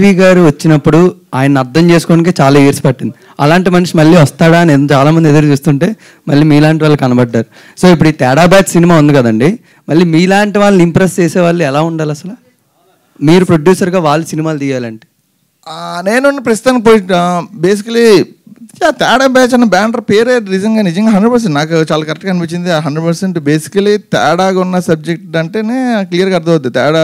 TV గారు వచ్చినప్పుడు ఆయన అర్థం చేసుకోవడానికి చాలా ఇయర్స్ పట్టింది. అలాంటి మనిషి మళ్ళీ వస్తాడా అని చాలా మంది ఎదురు చూస్తుంటే మళ్ళీ మీలాంటి వాళ్ళు కనబడ్డారు. సో ఇప్పుడు ఈ తేడా బ్యాచ్ సినిమా ఉంది కదండి, మళ్ళీ మీలాంటి వాళ్ళని ఇంప్రెస్ చేసే వాళ్ళు ఎలా ఉండాలి అసలు? మీరు ప్రొడ్యూసర్గా వాళ్ళు సినిమాలు తీయాలంటే నేను ప్రస్తుతానికి పోయి బేసికలీ తేడా బ్యాచ్ అన్న బ్యానర్ పేరే నిజంగా 100% నాకు చాలా కరెక్ట్గా అనిపించింది. 100% బేసికలీ తేడాగా ఉన్న సబ్జెక్ట్ అంటేనే క్లియర్గా అర్థమవుతుంది తేడా.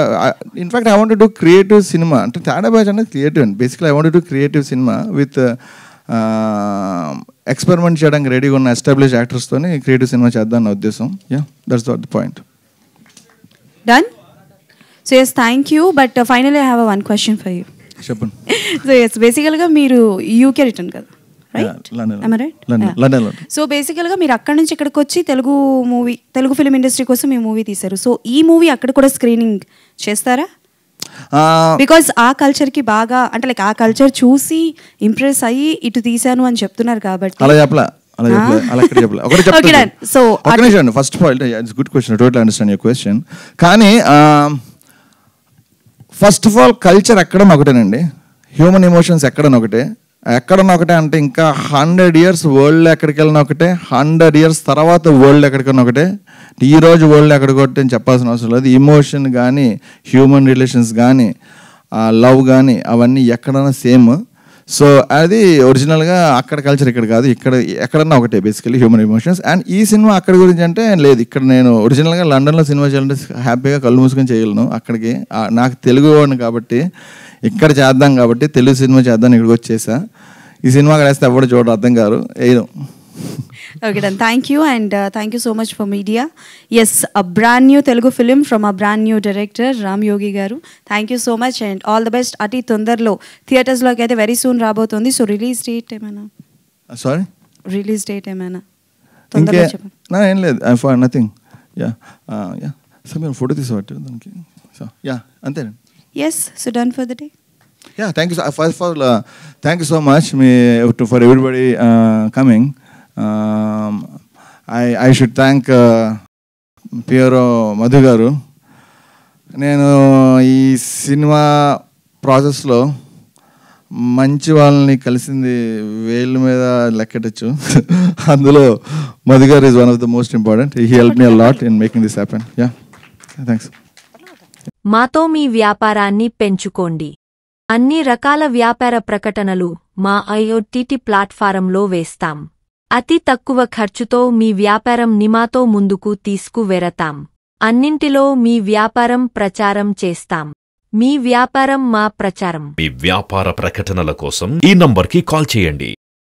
In fact I want to creative cinema అంటే తేడా బ్యాచ్ అనేది క్రియేటివ్ అండి. Basically I want to creative cinema with experiment చేయడానికి రెడీగా ఉన్న ఎస్టాబ్లిష్ యాక్టర్స్తోని క్రియేటివ్ సినిమా చేద్దాం నా ఉద్దేశం. That's the point. Done? So yes, thank you. But finally I have one question for you. చెప్పండి. So yes, basically మీరు UK return కదా, right? Am I right? London. So బేసికల్గా మీరు అక్కడ నుంచి ఇక్కడికి వచ్చి తెలుగు ఫిలిం ఇండస్ట్రీ కోసం ఈ మూవీ తీశారు. సో ఈ మూవీ అక్కడ కూడా స్క్రీనింగ్ చేస్తారా? బికాజ్ ఆ కల్చర్కి బాగా అంటే లైక్ ఆ కల్చర్ చూసి ఇంప్రెస్ అయ్యి ఇటు తీశాను అని చెప్తున్నారు కాబట్టి. అలా చెప్పలా first point. It's good question, total understand your question. కానీ ఫస్ట్ ఆఫ్ ఆల్ కల్చర్ ఎక్కడన్నా ఒకటేనండి, హ్యూమన్ ఎమోషన్స్ ఎక్కడన్నా ఒకటే. ఎక్కడన్నా ఒకటే అంటే ఇంకా 100 years వరల్డ్ ఎక్కడికి వెళ్ళినా ఒకటే, 100 years తర్వాత వరల్డ్ ఎక్కడికన్నా ఒకటే. ఈరోజు వరల్డ్ ఎక్కడికొట్టే అని చెప్పాల్సిన అవసరం లేదు. ఇమోషన్ కానీ హ్యూమన్ రిలేషన్స్ కానీ లవ్ కానీ అవన్నీ ఎక్కడన్నా సేమ్. సో అది ఒరిజినల్గా అక్కడ కల్చర్ ఇక్కడ కాదు, ఎక్కడన్నా ఒకటే బేసికలీ హ్యూమన్ ఎమోషన్స్. అండ్ ఈ సినిమా అక్కడ గురించి అంటే లేదు, ఇక్కడ నేను ఒరిజినల్గా లండన్లో సినిమా చేయాలంటే హ్యాపీగా కళ్ళు మూసుకొని చేయగలను. అక్కడికి నాకు తెలుగు వాడిని కాబట్టి ఇక్కడ చేద్దాం కాబట్టి తెలుగు సినిమా చేద్దాం ఇక్కడికి వచ్చేసా. ఈ సినిమా అక్కడ వేస్తే ఎవరు చూడరు, అర్థం కాదు వేయడం. Okay, done. Thank you, and thank you so much for media. Yes, a brand new Telugu film from a brand new director, Ram Yogi garu. Thank you so much and all the best. Ati తొందరలో theatres లోకి అయితే very soon రాబోతుంది. So release date ఏమైనా? Sorry, release date ఏమైనా తొందరలో చెప్పండి. నా ఏం లేదు, ఐ ఫర్ నథింగ్. సో మీరు ఫోటో తీసేవాటి దానికి. సో అంతేనండి. Yes, so done for the day. Thank you. First of all, thank you so much for everybody coming. I should thank Piero Madhu garu. నేను ఈ సినిమా ప్రాసెస్లో మంచి వాళ్ళని కలిసింది వేళ్ళ మీద లెక్కటచ్చు. అందులో మధు గారు is one of the most important. He help me a lot in making this happen. Thanks. మాతో మీ వ్యాపారాన్ని పెంచుకోండి. అన్ని రకాల వ్యాపార ప్రకటనలు మా IoT ప్లాట్ఫారంలో వేస్తాం. అతి తక్కువ ఖర్చుతో మీ వ్యాపారం నిమాతో ముందుకు తీసుకువెరతాం. అన్నింటిలో మీ వ్యాపారం ప్రచారం చేస్తాం. మీ వ్యాపారం మా ప్రచారం. మీ వ్యాపార ప్రకటనల కోసం ఈ నంబర్కి కాల్ చేయండి.